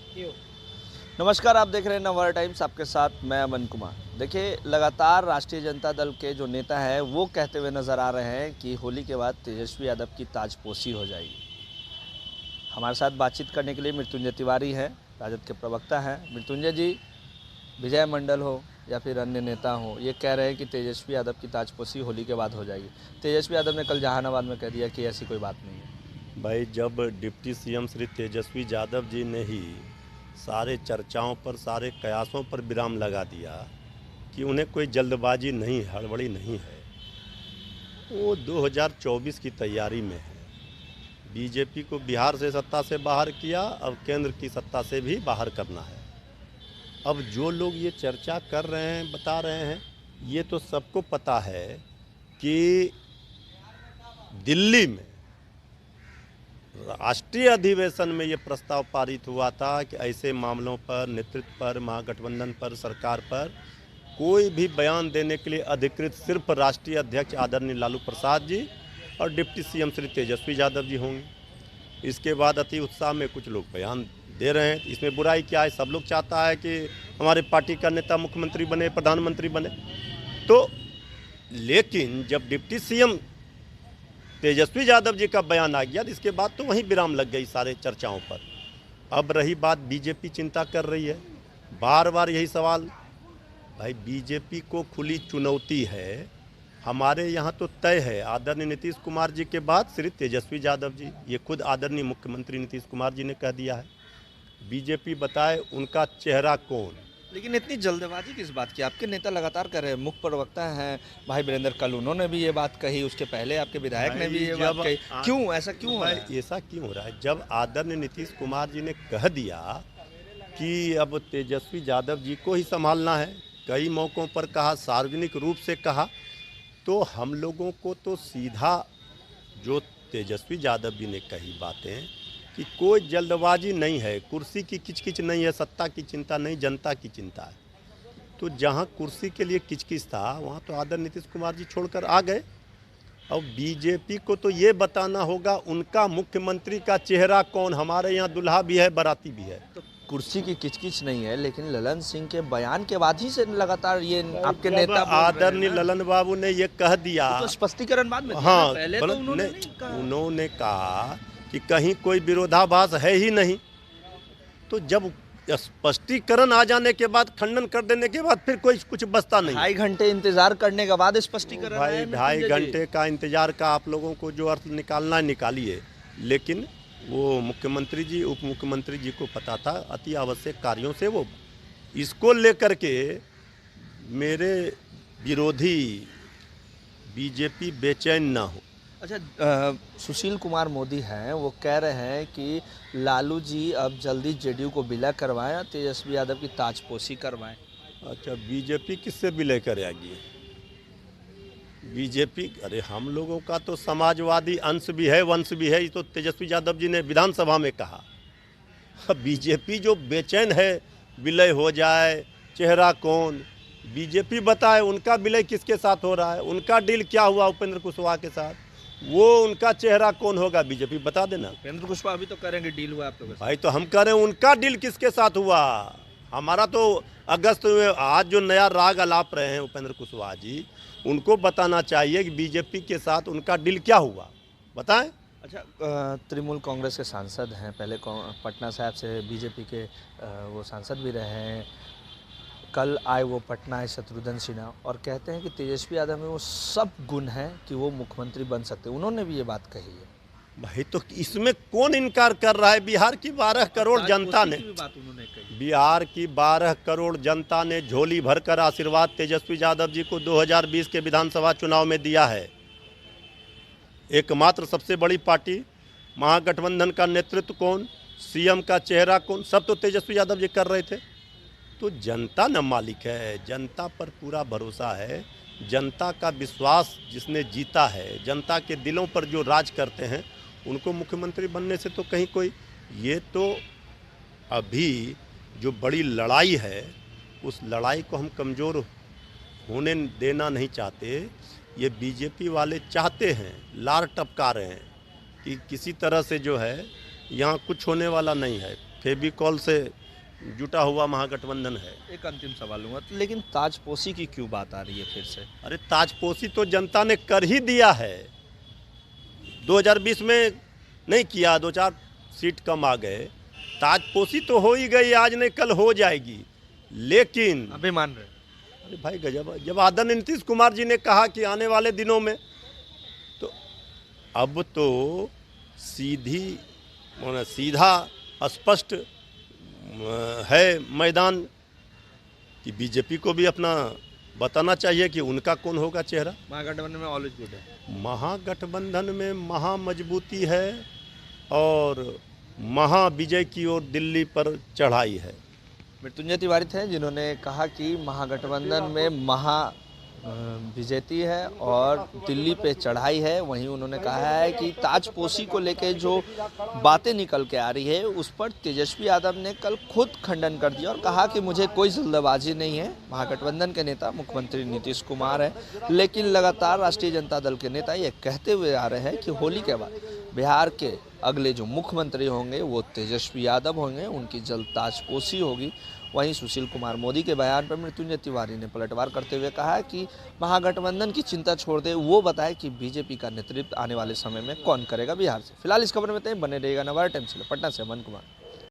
नमस्कार, आप देख रहे हैं नवभारत टाइम्स। आपके साथ मैं अमन कुमार। देखिए, लगातार राष्ट्रीय जनता दल के जो नेता हैं वो कहते हुए नज़र आ रहे हैं कि होली के बाद तेजस्वी यादव की ताजपोशी हो जाएगी। हमारे साथ बातचीत करने के लिए मृत्युंजय तिवारी हैं, राजद के प्रवक्ता हैं। मृत्युंजय जी, विजय मंडल हो या फिर अन्य नेता हो, ये कह रहे हैं कि तेजस्वी यादव की ताजपोशी होली के बाद हो जाएगी। तेजस्वी यादव ने कल जहानाबाद में कह दिया कि ऐसी कोई बात नहीं है। भाई, जब डिप्टी सीएम श्री तेजस्वी यादव जी ने ही सारे चर्चाओं पर, सारे कयासों पर विराम लगा दिया कि उन्हें कोई जल्दबाजी नहीं, हड़बड़ी नहीं है, वो 2024 की तैयारी में है। बीजेपी को बिहार से सत्ता से बाहर किया, अब केंद्र की सत्ता से भी बाहर करना है। अब जो लोग ये चर्चा कर रहे हैं, बता रहे हैं, ये तो सबको पता है कि दिल्ली में राष्ट्रीय अधिवेशन में ये प्रस्ताव पारित हुआ था कि ऐसे मामलों पर, नेतृत्व पर, महागठबंधन पर, सरकार पर कोई भी बयान देने के लिए अधिकृत सिर्फ राष्ट्रीय अध्यक्ष आदरणीय लालू प्रसाद जी और डिप्टी सीएम श्री तेजस्वी यादव जी होंगे। इसके बाद अति उत्साह में कुछ लोग बयान दे रहे हैं। इसमें बुराई क्या है? सब लोग चाहता है कि हमारे पार्टी का नेता मुख्यमंत्री बने, प्रधानमंत्री बने। तो लेकिन जब डिप्टी सीएम तेजस्वी यादव जी का बयान आ गया, इसके बाद तो वहीं विराम लग गई सारे चर्चाओं पर। अब रही बात, बीजेपी चिंता कर रही है, बार बार यही सवाल। भाई, बीजेपी को खुली चुनौती है। हमारे यहाँ तो तय है, आदरणीय नीतीश कुमार जी के बाद श्री तेजस्वी यादव जी, ये खुद आदरणीय मुख्यमंत्री नीतीश कुमार जी ने कह दिया है। बीजेपी बताए उनका चेहरा कौन। लेकिन इतनी जल्दबाजी किस बात की? आपके नेता लगातार कर रहे हैं, मुख्य प्रवक्ता हैं भाई वीरेंद्र, कल उन्होंने भी ये बात कही, उसके पहले आपके विधायक ने भी ये बात कही। क्यों ऐसा क्यों हो रहा है? ऐसा क्यों हो रहा है? जब आदरणीय नीतीश कुमार जी ने कह दिया कि अब तेजस्वी यादव जी को ही संभालना है, कई मौक़ों पर कहा, सार्वजनिक रूप से कहा, तो हम लोगों को तो सीधा जो तेजस्वी यादव जी ने कही बातें कि कोई जल्दबाजी नहीं है, कुर्सी की किचकिच नहीं है, सत्ता की चिंता नहीं, जनता की चिंता है। तो जहां कुर्सी के लिए किचकिच था, वहां तो आदरणीय नीतीश कुमार जी छोड़कर आ गए। अब बीजेपी को तो ये बताना होगा उनका मुख्यमंत्री का चेहरा कौन। हमारे यहाँ दुल्हा भी है, बाराती भी है। तो कुर्सी की किचकिच नहीं है, लेकिन ललन सिंह के बयान के बाद ही से लगातार ये आपके नेता आदरणीय ललन बाबू ने ये कह दिया, तो स्पष्टीकरण बाद में दिया हाँ, ना, पहले तो उन्होंने नहीं कहा। उन्होंने कहा कि कहीं कोई विरोधाभास है ही नहीं। तो जब स्पष्टीकरण आ जाने के बाद, खंडन कर देने के बाद, फिर कोई कुछ बचता नहीं। 2.5 घंटे इंतजार करने के बाद स्पष्टीकरण भाई, आया। 2.5 घंटे का इंतजार का आप लोगों को जो अर्थ निकालना है निकालिए, लेकिन वो मुख्यमंत्री जी, उप मुख्यमंत्री जी को पता था अति आवश्यक कार्यों से वो इसको लेकर के मेरे विरोधी बीजेपी बेचैन ना हो। अच्छा, सुशील कुमार मोदी हैं, वो कह रहे हैं कि लालू जी अब जल्दी जेडीयू को विलय करवाएं, तेजस्वी यादव की ताजपोशी करवाएं। अच्छा, बीजेपी किससे विलय करेगी? बीजेपी, अरे हम लोगों का तो समाजवादी अंश भी है, वंश भी है। ये तो तेजस्वी यादव जी ने विधानसभा में कहा। बीजेपी जो बेचैन है विलय हो जाए, चेहरा कौन? बीजेपी बताए उनका विलय किसके साथ हो रहा है, उनका डील क्या हुआ उपेंद्र कुशवाहा के साथ, वो उनका चेहरा कौन होगा, बीजेपी बता देना। उपेंद्र कुशवाहा भी तो करेंगे डील हुआ आप लोगों से। भाई, तो हम कह रहे हैं उनका डील किसके साथ हुआ। हमारा तो अगस्त में आज जो नया राग अलाप रहे हैं उपेंद्र कुशवाहा जी, उनको बताना चाहिए कि बीजेपी के साथ उनका डील क्या हुआ, बताएं। अच्छा, तृणमूल कांग्रेस के सांसद हैं, पहले पटना साहब से बीजेपी के वो सांसद भी रहे हैं। कल आए वो पटना आए शत्रुघ्न सिन्हा, और कहते हैं कि तेजस्वी यादव में वो सब गुण हैं कि वो मुख्यमंत्री बन सकते हैं। उन्होंने भी ये बात कही है। भाई, तो इसमें कौन इनकार कर रहा है? बिहार की 12 करोड़ जनता ने, बात उन्होंने कही। बिहार की 12 करोड़ जनता ने झोली भरकर आशीर्वाद तेजस्वी यादव जी को 2020 के विधानसभा चुनाव में दिया है। एकमात्र सबसे बड़ी पार्टी, महागठबंधन का नेतृत्व कौन, सीएम का चेहरा कौन, सब तो तेजस्वी यादव जी कर रहे थे। तो जनता न मालिक है, जनता पर पूरा भरोसा है। जनता का विश्वास जिसने जीता है, जनता के दिलों पर जो राज करते हैं, उनको मुख्यमंत्री बनने से तो कहीं कोई, ये तो अभी जो बड़ी लड़ाई है, उस लड़ाई को हम कमज़ोर होने देना नहीं चाहते। ये बीजेपी वाले चाहते हैं, लार टपका रहे हैं कि किसी तरह से जो है यहाँ कुछ होने वाला नहीं है, फेविकॉल से जुटा हुआ महागठबंधन है। एक अंतिम सवाल लूँगा, तो लेकिन ताजपोशी की क्यों बात आ रही है फिर से? अरे ताजपोशी तो जनता ने कर ही दिया है। 2020 में नहीं किया, 2-4 सीट कम आ गए। ताजपोशी तो हो ही गई, आज नहीं कल हो जाएगी। लेकिन अभी मान रहे हैं? अरे भाई गजब, जब आदरणीय नीतीश कुमार जी ने कहा कि आने वाले दिनों में, तो अब तो सीधा स्पष्ट है मैदान कि बीजेपी को भी अपना बताना चाहिए कि उनका कौन होगा चेहरा। महागठबंधन में ऑल इज गुड है। महागठबंधन में महा मजबूती है और महा विजय की ओर दिल्ली पर चढ़ाई है। मृत्युंजय तिवारी थे जिन्होंने कहा कि महागठबंधन में महा विजेती है और दिल्ली पे चढ़ाई है। वहीं उन्होंने कहा है कि ताजपोशी को लेके जो बातें निकल के आ रही है उस पर तेजस्वी यादव ने कल खुद खंडन कर दिया और कहा कि मुझे कोई जल्दबाजी नहीं है। महागठबंधन के नेता मुख्यमंत्री नीतीश कुमार है, लेकिन लगातार राष्ट्रीय जनता दल के नेता ये कहते हुए आ रहे हैं कि होली के बाद बिहार के अगले जो मुख्यमंत्री होंगे वो तेजस्वी यादव होंगे, उनकी जल्द ताजपोशी होगी। वहीं सुशील कुमार मोदी के बयान पर मृत्युंजय तिवारी ने पलटवार करते हुए कहा है कि महागठबंधन की चिंता छोड़ दे, वो बताए कि बीजेपी का नेतृत्व आने वाले समय में कौन करेगा बिहार से। फिलहाल इस खबर में बने रहेगा नवार टाइम्स के लिए। पटना से अमन कुमार।